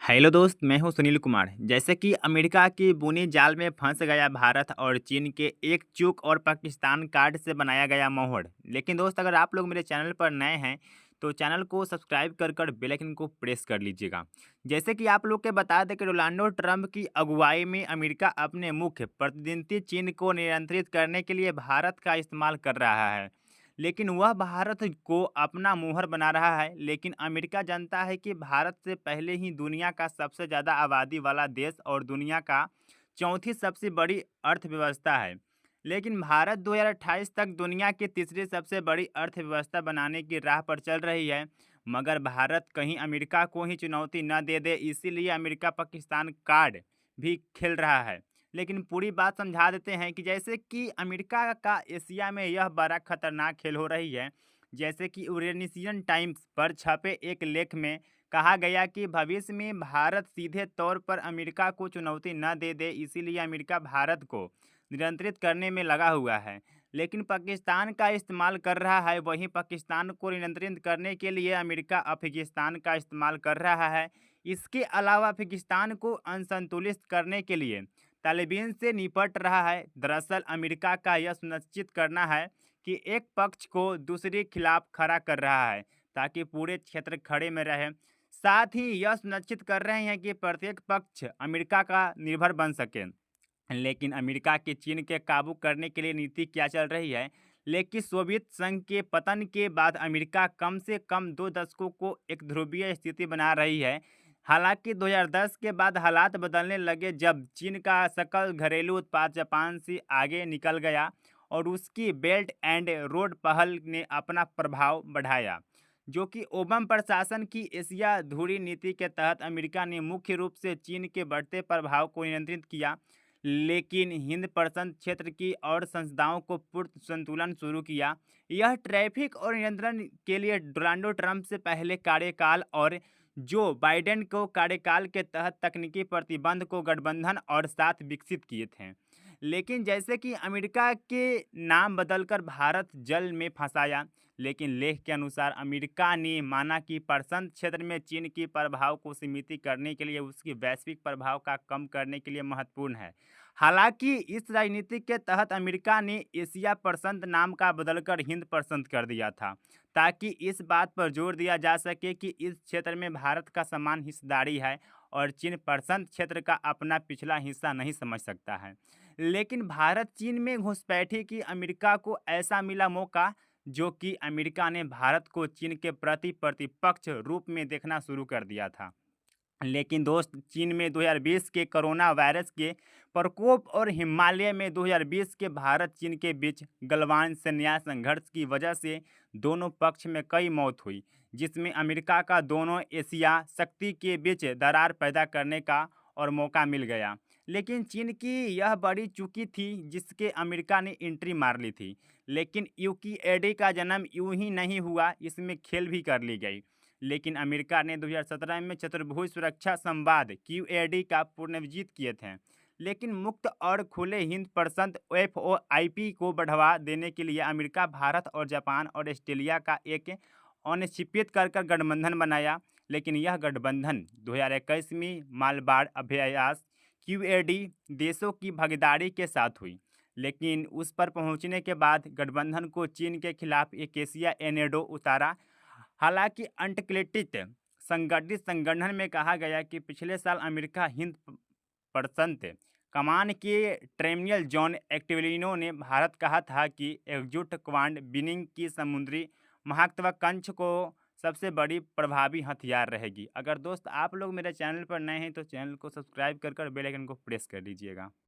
Hello दोस्त, मैं हूं सुनील कुमार। जैसे कि अमेरिका की बुनी जाल में फंस गया भारत और चीन के एक चूक और पाकिस्तान कार्ड से बनाया गया मोहर। लेकिन दोस्त, अगर आप लोग मेरे चैनल पर नए हैं तो चैनल को सब्सक्राइब कर बेल आइकन को प्रेस कर लीजिएगा। जैसे कि आप लोग के बता दें कि डोनाल्ड ट्रंप की अगुवाई में अमेरिका अपने मुख्य प्रतिद्वंदी चीन को नियंत्रित करने के लिए भारत का इस्तेमाल कर रहा है। लेकिन वह भारत को अपना मुहर बना रहा है। लेकिन अमेरिका जानता है कि भारत से पहले ही दुनिया का सबसे ज़्यादा आबादी वाला देश और दुनिया का चौथी सबसे बड़ी अर्थव्यवस्था है। लेकिन भारत 2028 तक दुनिया की तीसरी सबसे बड़ी अर्थव्यवस्था बनाने की राह पर चल रही है। मगर भारत कहीं अमेरिका को ही चुनौती न दे दे, इसीलिए अमेरिका पाकिस्तान कार्ड भी खेल रहा है। लेकिन पूरी बात समझा देते हैं कि जैसे कि अमेरिका का एशिया में यह बड़ा खतरनाक खेल हो रही है। जैसे कि यूरेनियन टाइम्स पर छपे एक लेख में कहा गया कि भविष्य में भारत सीधे तौर पर अमेरिका को चुनौती न दे दे, इसीलिए अमेरिका भारत को नियंत्रित करने में लगा हुआ है। लेकिन पाकिस्तान का इस्तेमाल कर रहा है। वहीं पाकिस्तान को नियंत्रित करने के लिए अमेरिका अफगानिस्तान का इस्तेमाल कर रहा है। इसके अलावा अफगानिस्तान को असंतुलित करने के लिए तालिबान से निपट रहा है। दरअसल अमेरिका का यह सुनिश्चित करना है कि एक पक्ष को दूसरे खिलाफ खड़ा कर रहा है ताकि पूरे क्षेत्र खड़े में रहे। साथ ही यह सुनिश्चित कर रहे हैं कि प्रत्येक पक्ष अमेरिका का निर्भर बन सके। लेकिन अमेरिका की चीन के काबू करने के लिए नीति क्या चल रही है। लेकिन सोवियत संघ के पतन के बाद अमेरिका कम से कम 2 दशकों को एक ध्रुवीय स्थिति बना रही है। हालांकि 2010 के बाद हालात बदलने लगे जब चीन का सकल घरेलू उत्पाद जापान से आगे निकल गया और उसकी बेल्ट एंड रोड पहल ने अपना प्रभाव बढ़ाया। जो कि ओबामा प्रशासन की एशिया धुरी नीति के तहत अमेरिका ने मुख्य रूप से चीन के बढ़ते प्रभाव को नियंत्रित किया। लेकिन हिंद प्रशांत क्षेत्र की और संस्थाओं को पूर्ण संतुलन शुरू किया। यह ट्रैफिक और नियंत्रण के लिए डोनाल्ड ट्रंप से पहले कार्यकाल और जो बाइडेन को कार्यकाल के तहत तकनीकी प्रतिबंध को गठबंधन और साथ विकसित किए थे। लेकिन जैसे कि अमेरिका के नाम बदलकर भारत जल में फंसाया। लेकिन लेख के अनुसार अमेरिका ने माना कि प्रशांत क्षेत्र में चीन की प्रभाव को सीमित करने के लिए उसकी वैश्विक प्रभाव का कम करने के लिए महत्वपूर्ण है। हालांकि इस राजनीति के तहत अमेरिका ने एशिया प्रशांत नाम का बदलकर हिंद प्रशांत कर दिया था ताकि इस बात पर जोर दिया जा सके कि इस क्षेत्र में भारत का समान हिस्सेदारी है और चीन प्रशांत क्षेत्र का अपना पिछला हिस्सा नहीं समझ सकता है। लेकिन भारत चीन में घुसपैठी की अमेरिका को ऐसा मिला मौका जो कि अमेरिका ने भारत को चीन के प्रति प्रतिपक्ष रूप में देखना शुरू कर दिया था। लेकिन दोस्त, चीन में 2020 के कोरोना वायरस के प्रकोप और हिमालय में 2020 के भारत चीन के बीच गलवान सेना संघर्ष की वजह से दोनों पक्ष में कई मौत हुई, जिसमें अमेरिका का दोनों एशिया शक्ति के बीच दरार पैदा करने का और मौका मिल गया। लेकिन चीन की यह बड़ी चूकी थी जिसके अमेरिका ने एंट्री मार ली थी। लेकिन यूक्रेन का जन्म यूं ही नहीं हुआ, इसमें खेल भी कर ली गई। लेकिन अमेरिका ने 2017 में चतुर्भुज सुरक्षा संवाद क्यूएडी का पुनर्जीत किए थे। लेकिन मुक्त और खुले हिंद प्रशांत एफओआईपी को बढ़ावा देने के लिए अमेरिका भारत और जापान और ऑस्ट्रेलिया का एक अनिश्चित कर गठबंधन बनाया। लेकिन यह गठबंधन 2021 में मालबार अभ्यास क्यूएडी देशों की भागीदारी के साथ हुई। लेकिन उस पर पहुंचने के बाद गठबंधन को चीन के खिलाफ एक एशिया एनेडो उतारा। हालांकि अंटक्लेटित संगठित संगठन में कहा गया कि पिछले साल अमेरिका हिंद प्रशांत कमान के ट्रेमियल जॉन एक्टिवलिनो ने भारत कहा था कि एकजुट क्वाड बिनिंग की समुद्री महत्वाकांक्षा को सबसे बड़ी प्रभावी हथियार रहेगी। अगर दोस्त आप लोग मेरे चैनल पर नए हैं तो चैनल को सब्सक्राइब कर बेल आइकन को प्रेस कर लीजिएगा।